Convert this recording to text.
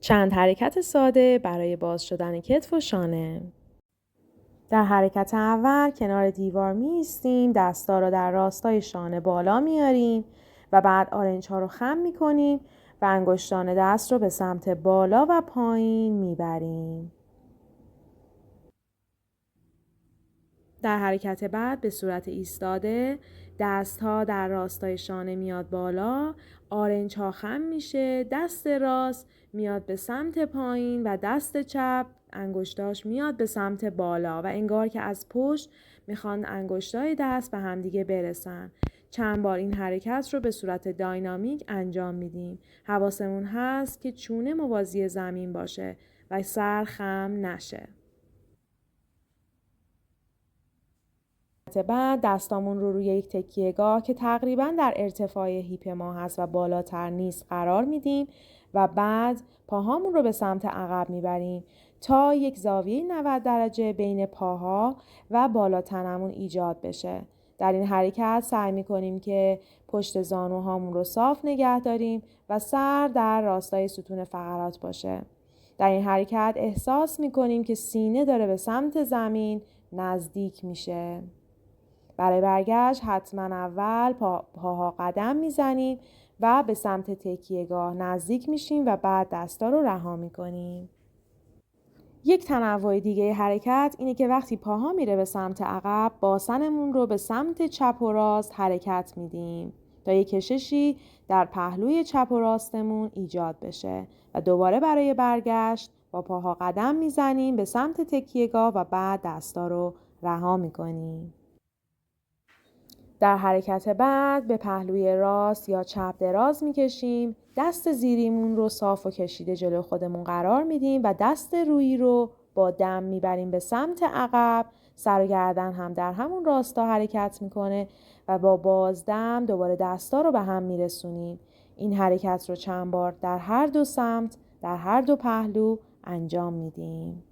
چند حرکت ساده برای باز شدن کتف و شانه. در حرکت اول کنار دیوار می ایستیم، دستا رو در راستای شانه بالا میاریم و بعد آرنج ها رو خم می کنیم و انگشتان دست رو به سمت بالا و پایین می بریم. در حرکت بعد به صورت ایستاده دست ها در راستای شانه میاد بالا، آرنج ها خم میشه، دست راست میاد به سمت پایین و دست چپ انگشتاش میاد به سمت بالا و انگار که از پشت میخوان انگشتای دست به همدیگه برسن. چند بار این حرکت رو به صورت داینامیک انجام میدیم. حواسمون هست که چونه موازی زمین باشه و سر خم نشه. بعد دستامون رو روی یک تکیهگاه که تقریباً در ارتفاع هیپ ما هست و بالاتر نیست قرار میدیم و بعد پاهامون رو به سمت عقب میبریم تا یک زاویه 90 درجه بین پاها و بالا تنمون ایجاد بشه. در این حرکت سعی میکنیم که پشت زانوهامون رو صاف نگه داریم و سر در راستای ستون فقرات باشه. در این حرکت احساس میکنیم که سینه داره به سمت زمین نزدیک میشه. برای برگشت حتما اول پاها قدم میزنیم و به سمت تکیهگاه نزدیک میشیم و بعد دستا رو رها میکنیم. یک تنوع دیگه حرکت اینه که وقتی پاها میره به سمت عقب، باسنمون رو به سمت چپ و راست حرکت میدیم تا یک کششی در پهلوی چپ و راستمون ایجاد بشه و دوباره برای برگشت با پاها قدم میزنیم به سمت تکیهگاه و بعد دستا رو رها میکنیم. در حرکت بعد به پهلوی راست یا چپ دراز میکشیم، دست زیریمون رو صاف و کشیده جلو خودمون قرار میدیم و دست رویی رو با دم میبریم به سمت عقب. سر و گردن هم در همون راستا حرکت میکنه و با بازدم دوباره دستا رو به هم میرسونیم. این حرکت رو چند بار در هر دو سمت، در هر دو پهلو انجام میدیم.